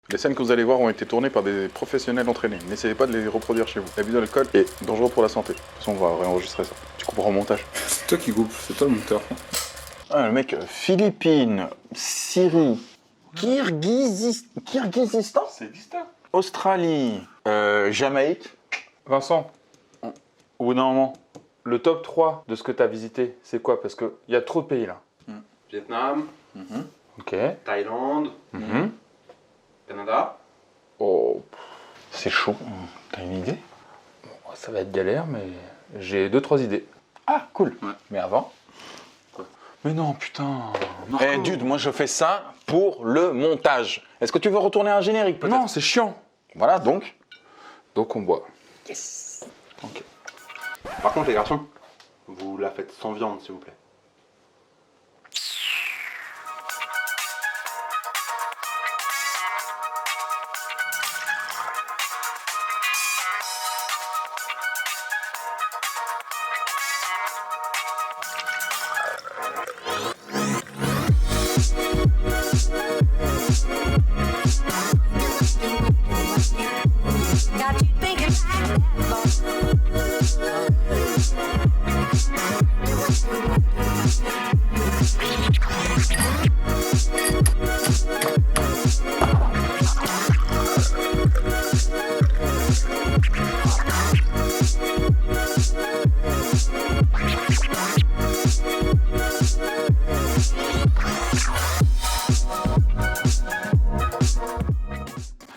Les scènes que vous allez voir ont été tournées par des professionnels entraînés. N'essayez pas de les reproduire chez vous. L'abus d'alcool est dangereux pour la santé. De toute façon, on va réenregistrer ça. Tu couperas au montage. C'est toi qui coupe, c'est toi le monteur. Ah, le mec, Philippines, Syrie, Kirghizistan, Ça existe ça. Australie, Jamaïque. Vincent, au bout d'un moment, le top 3 de ce que tu as visité, c'est quoi? Parce qu'il y a trop de pays là. Vietnam, Ok. Thaïlande, Canada. Oh, C'est chaud. T'as une idée? bon, ça va être galère, mais j'ai 2-3 idées. Ah, cool. Ouais. Mais avant. Mais non, putain. Eh, dude, moi je fais ça pour le montage. Est-ce que tu veux retourner à un générique peut-être? Non, c'est chiant. Voilà, donc. Donc on boit. Ok. Par contre, les garçons, vous la faites sans viande, s'il vous plaît. Got you thinking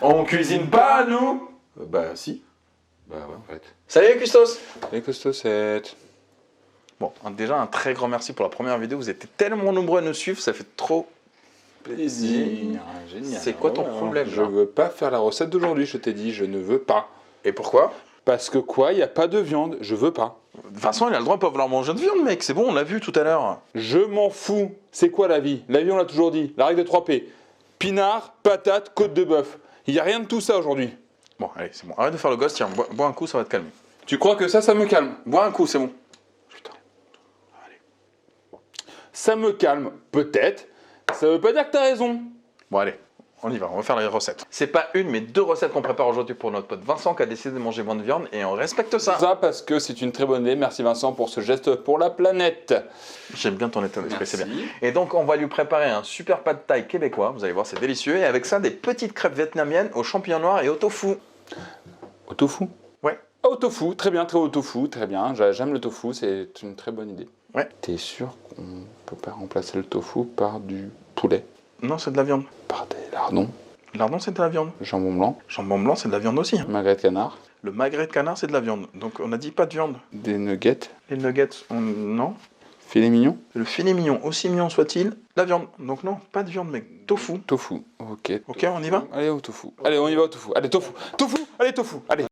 On cuisine pas, nous? Bah, si. Bah ouais, en fait. Salut, Custos! Et costaud 7. Bon, déjà, un très grand merci pour la première vidéo. Vous êtes tellement nombreux à nous suivre, ça fait trop plaisir. Génial. C'est quoi ton problème, Je là veux pas faire la recette d'aujourd'hui, je t'ai dit, je ne veux pas. Et pourquoi? Parce que quoi, il n'y a pas de viande, je veux pas. De toute façon, il a le droit de pas vouloir manger de viande, mec. C'est bon, on l'a vu tout à l'heure. Je m'en fous. C'est quoi la vie? La vie, on l'a toujours dit. La règle des 3 P. Pinard, patate, côte de bœuf. Il n'y a rien de tout ça aujourd'hui. Bon, allez, c'est bon. Arrête de faire le gosse, tiens, bois un coup, ça va te calmer. Tu crois que ça me calme? Bois un coup, c'est bon. Putain. Ça me calme, peut-être. Ça veut pas dire que t'as raison. Bon, allez, on y va, on va faire les recettes. C'est pas une, mais 2 recettes qu'on prépare aujourd'hui pour notre pote Vincent qui a décidé de manger moins de viande et on respecte ça. Ça parce que c'est une très bonne idée. Merci Vincent pour ce geste pour la planète. J'aime bien ton état d'esprit, c'est bien. Merci. Et donc, on va lui préparer un super pad thai québécois. Vous allez voir, c'est délicieux. Et avec ça, des petites crêpes vietnamiennes aux champignons noirs et au tofu. Au tofu? Ouais. Au tofu, très bien, très au tofu, très bien. J'aime le tofu, c'est une très bonne idée. Ouais. T'es sûr qu'on peut pas remplacer le tofu par du poulet? Non, c'est de la viande. Par des lardons? Lardon, c'est de la viande. Jambon blanc? Jambon blanc, c'est de la viande aussi. Hein. Magret de canard? Le magret de canard, c'est de la viande. Donc, on a dit pas de viande. Des nuggets? Les nuggets, non. Filet mignon? Le filet mignon, aussi mignon soit-il, la viande. Donc, non, pas de viande, mec. Tofu. Tofu, ok. Ok, on y va? Allez au tofu. Allez, on y va au tofu. Allez, tofu. Tofu. Allez, tofu. Allez.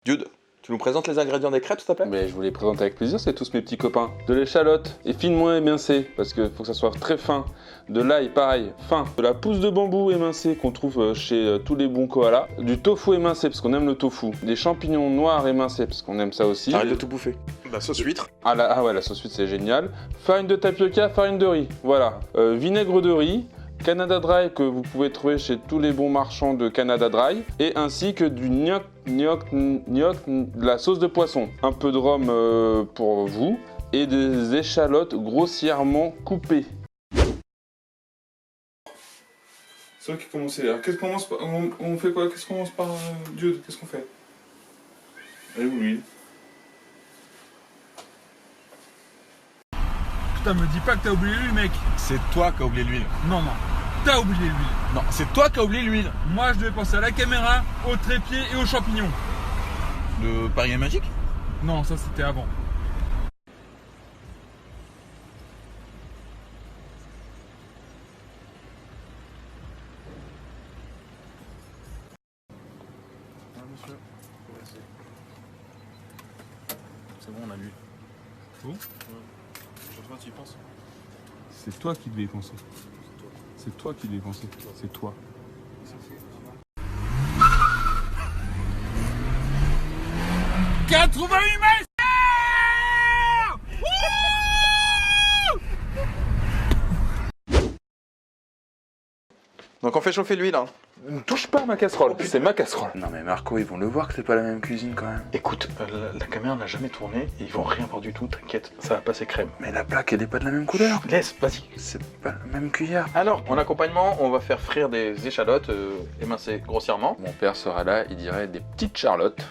Dude, tu nous présentes les ingrédients des crêpes, s'il te plaît? Mais je vous les présente avec plaisir, c'est tous mes petits copains. De l'échalote, et finement émincée, parce qu'il faut que ça soit très fin. De l'ail, pareil, fin. De la pousse de bambou émincée qu'on trouve chez tous les bons koalas. Du tofu émincé, parce qu'on aime le tofu. Des champignons noirs émincés, parce qu'on aime ça aussi. Arrête de tout bouffer. La sauce huître. Ah ouais, la sauce huître, c'est génial. Farine de tapioca, farine de riz. Voilà. Vinaigre de riz. Canada Dry que vous pouvez trouver chez tous les bons marchands de Canada Dry et ainsi que du gnoc, de la sauce de poisson. Un peu de rhum pour vous et des échalotes grossièrement coupées. C'est toi qui commençait là. Qu'est-ce qu'on commence par... On fait quoi? Qu'est-ce qu'on commence par Dieu? Qu'est-ce qu'on fait? Allez, où l'huile? Putain, me dis pas que t'as oublié l'huile, mec. C'est toi qui as oublié l'huile. Non, t'as oublié l'huile. Non, c'est toi qui as oublié l'huile. Moi, je devais penser à la caméra, au trépied et aux champignons. Le Paris est magique. Non, ça c'était avant. C'est bon, on a l'huile. C'est bon? Toi, tu y penses? C'est toi qui devais y penser. C'est toi qui devais y penser. C'est toi. 88 mètres. Donc on fait chauffer l'huile. Hein. Ne touche pas à ma casserole, c'est ma casserole. Non mais Marco, ils vont le voir que c'est pas la même cuisine quand même. Écoute, la caméra n'a jamais tourné, ils vont rien voir du tout, t'inquiète, ça va passer crème. Mais la plaque, elle est pas de la même couleur. Laisse, vas-y. C'est pas la même cuillère. Alors, en accompagnement, on va faire frire des échalotes émincées grossièrement. Mon père sera là, il dirait des petites charlottes.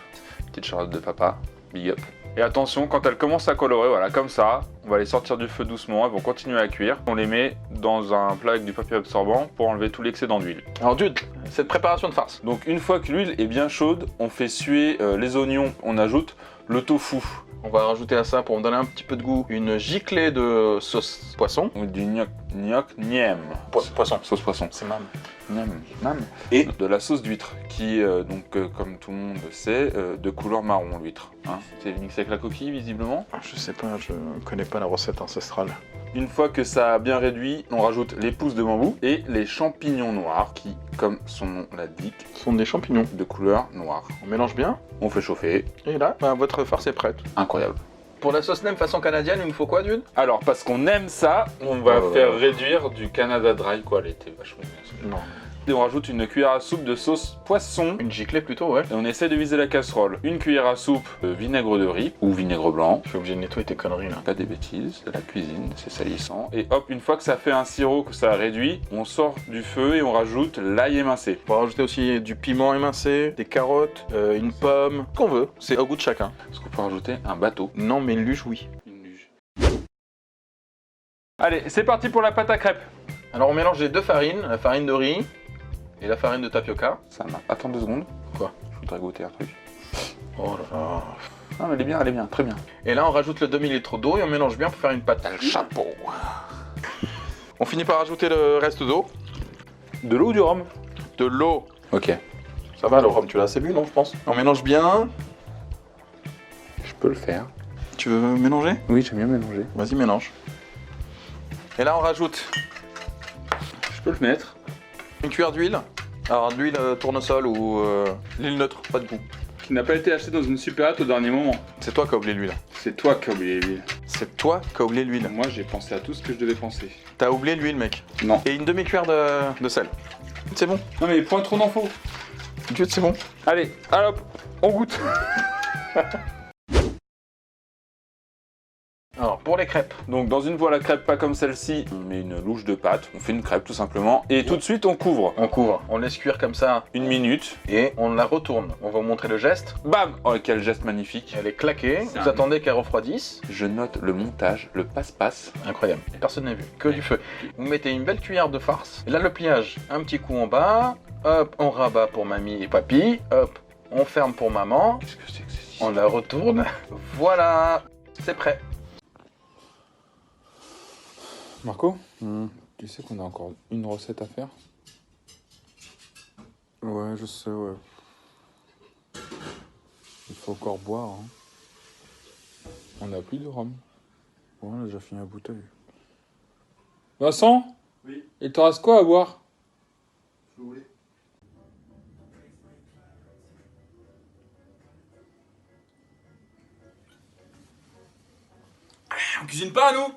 Petites charlottes de papa, big up. Et attention, quand elles commencent à colorer, voilà, comme ça, on va les sortir du feu doucement, elles vont continuer à cuire. On les met dans un plat avec du papier absorbant pour enlever tout l'excédent d'huile. Alors Dude, cette préparation de farce. Donc une fois que l'huile est bien chaude, on fait suer les oignons, on ajoute le tofu. On va rajouter à ça, pour me donner un petit peu de goût, une giclée de sauce poisson. Ou du gnoc niem. Poisson. Sauce poisson. C'est mam. Nam. Et de la sauce d'huître, qui, comme tout le monde sait, de couleur marron, l'huître. Hein, c'est mixé avec la coquille, visiblement. Je sais pas, je connais pas la recette ancestrale. Une fois que ça a bien réduit, on rajoute les pousses de bambou et les champignons noirs, qui, comme son nom l'indique, Ce sont des champignons. de couleur noire. On mélange bien, On fait chauffer. et là, votre farce est prête. Incroyable. Pour la sauce nem façon canadienne, il nous faut quoi, Dude? Alors, parce qu'on aime ça, on va faire réduire du Canada Dry, quoi. Elle était vachement bien. Non. Et on rajoute une cuillère à soupe de sauce poisson. Une giclée plutôt, ouais. Et on essaie de viser la casserole. Une cuillère à soupe de vinaigre de riz ou vinaigre blanc. Je suis obligé de nettoyer tes conneries, là. Pas des bêtises, de la cuisine, c'est salissant. Et hop, une fois que ça fait un sirop, que ça a réduit, on sort du feu et on rajoute l'ail émincé. On va rajouter aussi du piment émincé, des carottes, une pomme, ce qu'on veut. C'est au goût de chacun. Est-ce qu'on peut rajouter un bateau? Non, mais une luge, oui. Une luge. Allez, c'est parti pour la pâte à crêpes. Alors on mélange les deux farines, la farine de riz et la farine de tapioca. Ça m'a... Attends 2 secondes. Quoi? Je voudrais goûter un truc. Oh là là. Non, mais elle est bien, très bien. Et là on rajoute le demi-litre d'eau et on mélange bien pour faire une pâte. Le chapeau. On finit par rajouter le reste d'eau. De l'eau ou du rhum? De l'eau. Ok. Ça va, le rhum, tu l'as assez bu, non, je pense? On mélange bien. Je peux le faire. Tu veux mélanger? Oui, j'aime bien mélanger. Vas-y, mélange. Et là on rajoute Je peux le mettre. une cuillère d'huile. Alors de l'huile tournesol ou l'huile neutre, pas de goût. Qui n'a pas été acheté dans une supérette au dernier moment. C'est toi qui as oublié l'huile. C'est toi qui as oublié l'huile. C'est toi qui as oublié l'huile. Moi, j'ai pensé à tout ce que je devais penser. T'as oublié l'huile, mec. Non. Et une demi-cuillère de sel. C'est bon. Non, mais point trop d'infos. Dieu, c'est bon. Allez, hop, on goûte. Alors, pour les crêpes. Donc, dans une poêle à crêpes pas comme celle-ci, on met une louche de pâte, on fait une crêpe tout simplement, et tout de suite on couvre. On couvre. On laisse cuire comme ça 1 minute. et on la retourne. On va vous montrer le geste. Bam! Oh, quel geste magnifique. Elle est claquée. C'est Vous un- attendez qu'elle refroidisse. Je note le montage, le passe-passe. Incroyable. Personne n'a vu. Que du feu. Vous mettez une belle cuillère de farce. Et là, le pliage. Un petit coup en bas. Hop, on rabat pour mamie et papy. Hop, on ferme pour maman. Qu'est-ce que c'est que c'est? On la retourne. Voilà. C'est prêt. Marco, tu sais qu'on a encore une recette à faire? Ouais, je sais, ouais. Il faut encore boire, hein. On n'a plus de rhum. Ouais, on a déjà fini la bouteille. Vincent? Oui. Il te reste quoi à boire? On cuisine pas, nous?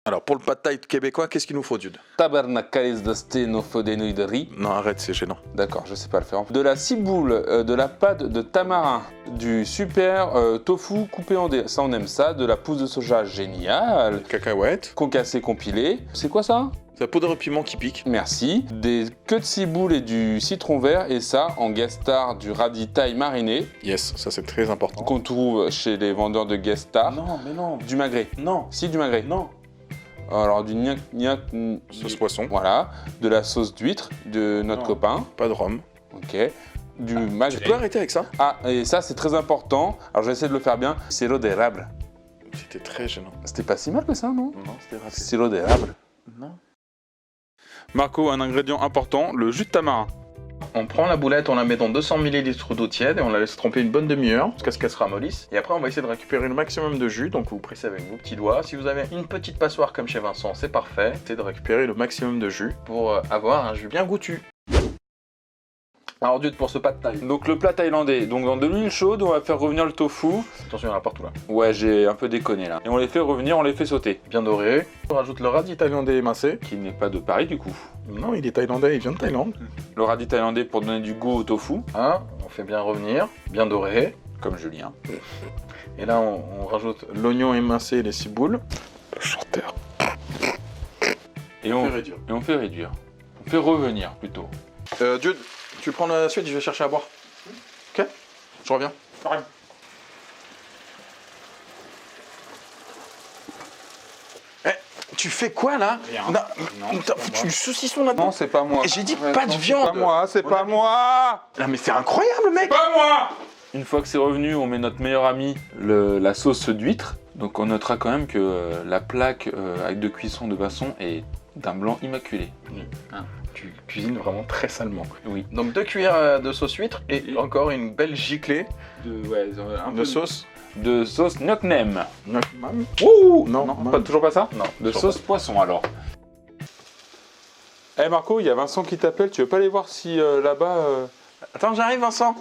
Alors, pour le pad thai québécois, qu'est-ce qu'il nous faut, Dude? Tabernacalis de steno fodeno de riz. Non, arrête, c'est gênant. D'accord, je sais pas le faire. De la ciboule, de la pâte de tamarin, du super tofu coupé en dés. Ça, on aime ça. De la pousse de soja, génial. Cacahuètes. Concassé compilé. C'est quoi ça? C'est la poudre de piment qui pique. Merci. Des queues de ciboule et du citron vert. Et ça, en guest star, du radis thaï mariné. Yes, ça c'est très important. Qu'on trouve chez les vendeurs de guest star. Non, mais non. Du magret. Non. Si, du magret. Non. Alors, du gnac gnac. Sauce poisson. Voilà. De la sauce d'huître de notre Non. copain. Pas de rhum. Ok. Du magret. Tu peux arrêter avec ça? Ah, et ça, c'est très important. Alors, je vais essayer de le faire bien. Sirop d'érable. C'était très gênant. C'était pas si mal que ça, non? Non, c'était raté. Sirop d'érable. Non. Marco, un ingrédient important, le jus de tamarin. On prend la boulette, on la met dans 200 ml d'eau tiède et on la laisse tremper une bonne demi-heure jusqu'à ce qu'elle se ramollisse. Et après, on va essayer de récupérer le maximum de jus. Donc, vous pressez avec vos petits doigts. Si vous avez une petite passoire comme chez Vincent, c'est parfait. Essayez de récupérer le maximum de jus pour avoir un jus bien goûtu. Alors Dude, pour ce pad thaï. Donc le plat thaïlandais, donc dans de l'huile chaude, on va faire revenir le tofu. Attention, il y en a partout là. Ouais, j'ai un peu déconné là. Et on les fait revenir, on les fait sauter. Bien doré. On rajoute le radis thaïlandais émincé. Qui n'est pas de Paris du coup. Non, il est thaïlandais, il vient de Thaïlande. Le radis thaïlandais pour donner du goût au tofu, Hein, on fait bien revenir, bien doré. comme Julien. Et là, on rajoute l'oignon émincé et les ciboules. Le chanteur. Et on réduire. Et on fait réduire. On fait revenir plutôt. Dude, tu prends la suite, je vais chercher à boire. Ok? Je reviens. Eh, tu fais quoi là? Rien. Non, t'as foutu du saucisson là-dedans. Non, c'est pas moi. Et j'ai dit Ouais, pas de non, viande. C'est pas moi, c'est pas moi. Ah mais c'est incroyable mec. Pas moi. Une fois que c'est revenu, on met notre meilleur ami, la sauce d'huître. Donc on notera quand même que la plaque avec de cuisson de basson est d'un blanc immaculé. Tu cuisines vraiment très salement. Oui. Donc 2 cuillères de sauce huître et encore une belle giclée Un de peu sauce. de sauce gnoc nem. Ouh, Non, non, pas, toujours pas ça. Non, De toujours sauce poisson alors. Eh Marco, il y a Vincent qui t'appelle, tu veux pas aller voir si là-bas... Attends, j'arrive Vincent.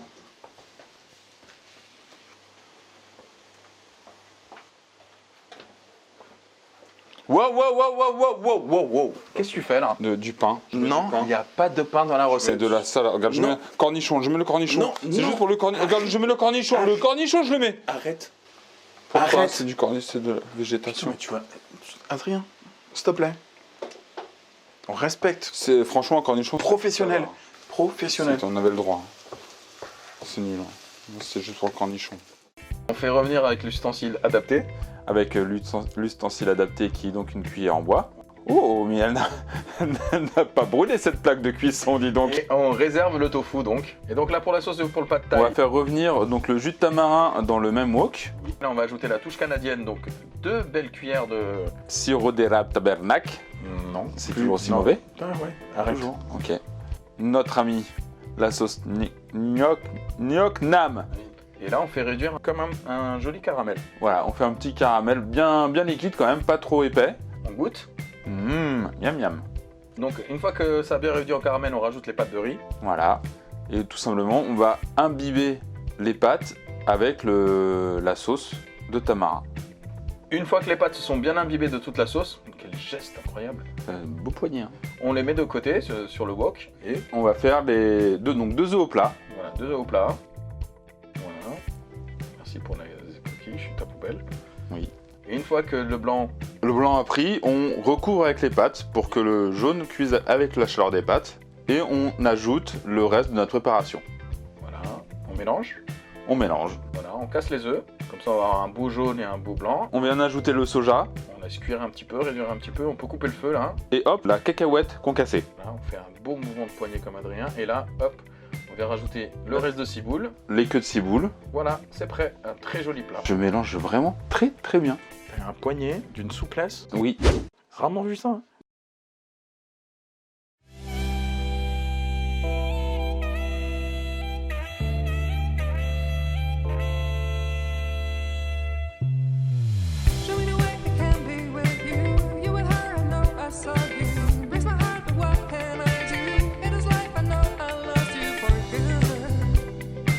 Wow. Qu'est-ce que tu fais là? Du pain. Non, il n'y a pas de pain dans la C'est recette. de la salade. Regarde, je Non. mets cornichon, je mets le cornichon. Non, c'est non. juste pour le cornichon. Regarde, je mets le cornichon. Le cornichon, je le mets. Arrête. Pourquoi? Arrête. C'est du cornichon, c'est de la végétation. Mais tu vois... Adrien, s'il te plaît. On respecte. C'est franchement un cornichon. Professionnel. Professionnel. On avait le droit. C'est nul. Hein. C'est juste pour le cornichon. On fait revenir avec l'ustensile adapté. Avec l'ustensile adapté qui est donc une cuillère en bois. Oh, mais elle n'a pas brûlé cette plaque de cuisson, dis donc. Et on réserve le tofu donc. Et donc là pour la sauce pour le pad On va thaï, faire revenir donc le jus de tamarin dans le même wok. là on va ajouter la touche canadienne, donc 2 belles cuillères de... Sirop d'érable tabernacle. Non. C'est plus- toujours aussi non. mauvais. Ah ouais, arrête. Toujours. Ok. Notre ami, la sauce gnoc nam. Et là on fait réduire comme un joli caramel. Voilà, on fait un petit caramel bien liquide quand même, pas trop épais. On goûte. Miam miam. Donc une fois que ça a bien réduit en caramel, on rajoute les pâtes de riz. Voilà. Et tout simplement, on va imbiber les pâtes avec la sauce de tamarin. Une fois que les pâtes se sont bien imbibées de toute la sauce, quel geste incroyable, Beau poignet. Hein. on les met de côté sur le wok et On va faire les deux œufs au plat. voilà, 2 œufs au plat. Voilà. Merci pour la coquille, je suis ta poubelle. Oui. Et une fois que le blanc, Le blanc a pris, on recouvre avec les pâtes pour que le jaune cuise avec la chaleur des pâtes. Et on ajoute le reste de notre préparation. voilà, on mélange. On mélange. Voilà, on casse les œufs, comme ça on va avoir un beau jaune et un beau blanc. On vient ajouter le soja. On laisse cuire un petit peu, réduire un petit peu, on peut couper le feu là. Et hop, la cacahuète concassée. Là, on fait un beau mouvement de poignet comme Adrien. Et là, hop, on vient rajouter le reste de ciboule. Les queues de ciboule. Voilà, c'est prêt, un très joli plat. Je mélange vraiment très bien. T'as un poignet d'une souplesse. Oui. Rarement vu ça. Hein. Show me the way it can be with you. You with her, I know I saw you. Breaks my heart, but what can I do? It is life, I know I lost you for good.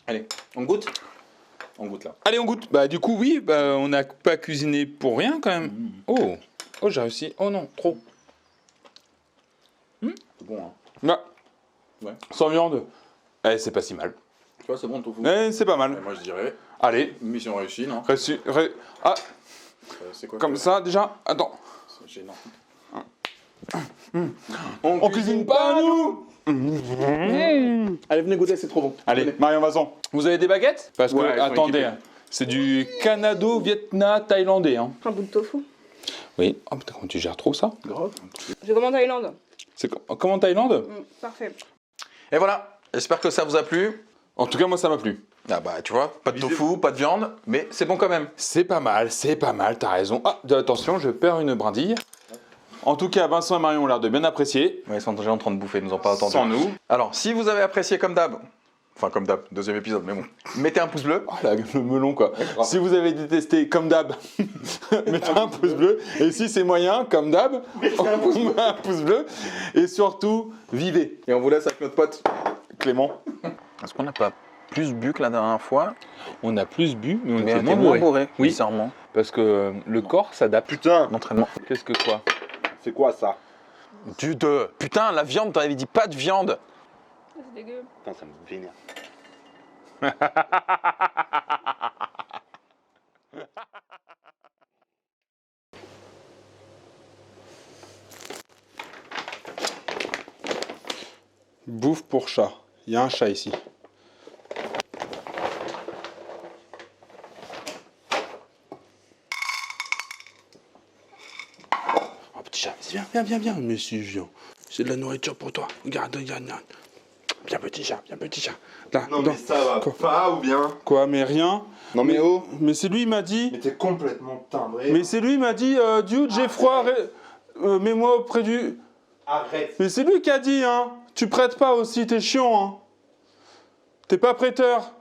Allez, on goûte. On goûte là. Allez, on goûte. Bah du coup, oui, on n'a pas cuisiné pour rien quand même. Oh, j'ai réussi. Oh non, trop. C'est bon, hein. Bah, Ouais. sans viande. Eh, c'est pas si mal. Tu vois, c'est bon le tofu. Eh, c'est pas mal. Moi je dirais, Allez, mission réussie, non? Ah, C'est quoi comme ça déjà. Attends. C'est gênant. On cuisine pas, nous. Allez, venez goûter, c'est trop bon. Allez, Venez. Marion Vincent. Vous avez des baguettes? Parce que, Ouais, elles sont attendez, équipées. c'est du canado-vietnam-thaïlandais. Hein. Un bout de tofu. Oui. Oh putain, comment tu gères trop ça? Grave. Je commande Thaïlande. C'est comment Thaïlande? Parfait. Et voilà, j'espère que ça vous a plu. En tout cas, moi, ça m'a plu. Ah bah tu vois, pas de tofu, pas de viande, mais c'est bon quand même. C'est pas mal, t'as raison. Ah, attention, je perds une brindille. En tout cas, Vincent et Marion ont l'air de bien apprécier. Ouais, ils sont déjà en train de bouffer, ils nous ont pas attendu. Sans nous. Alors, si vous avez apprécié comme d'hab, Enfin, comme d'hab, deuxième épisode, mais bon. Mettez un pouce bleu. Oh là, le melon quoi. Si vous avez détesté, comme d'hab, mettez un pouce bleu. Et si c'est moyen, comme d'hab, un pouce bleu. Et surtout, vivez. Et on vous laisse avec notre pote. Clément. Est-ce qu'on n'a pas plus bu que la dernière fois? On a plus bu, mais on Mais était on moins est moins bourré. bourré, Oui. bizarrement. Parce que le corps s'adapte. Putain, L'entraînement. Qu'est-ce que quoi? c'est quoi ça? Putain, la viande, t'avais dit pas de viande. C'est dégueu. Putain, ça me vénère. Bouffe pour chat. Il y a un chat ici. Oh petit chat, viens. Mais si je viens. C'est de la nourriture pour toi. Regarde. Viens petit chat. Là, Non dans- mais ça va Quoi pas ou bien? Quoi, mais rien. Non mais oh. Mais c'est lui, il m'a dit. Mais t'es complètement timbré. Mais c'est lui, il m'a dit, Dude, j'ai froid. Mets-moi auprès du. Arrête. Mais c'est lui qui a dit, hein. Tu prêtes pas aussi, t'es chiant, hein. T'es pas prêteur.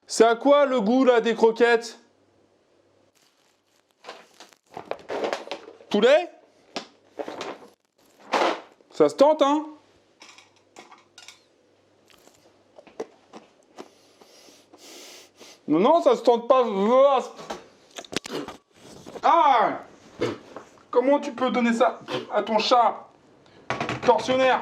C'est à quoi le goût, là, des croquettes? Poulet? Ça se tente, hein? Non, ça se tente pas. Ah! Comment tu peux donner ça à ton chat? Tortionnaire!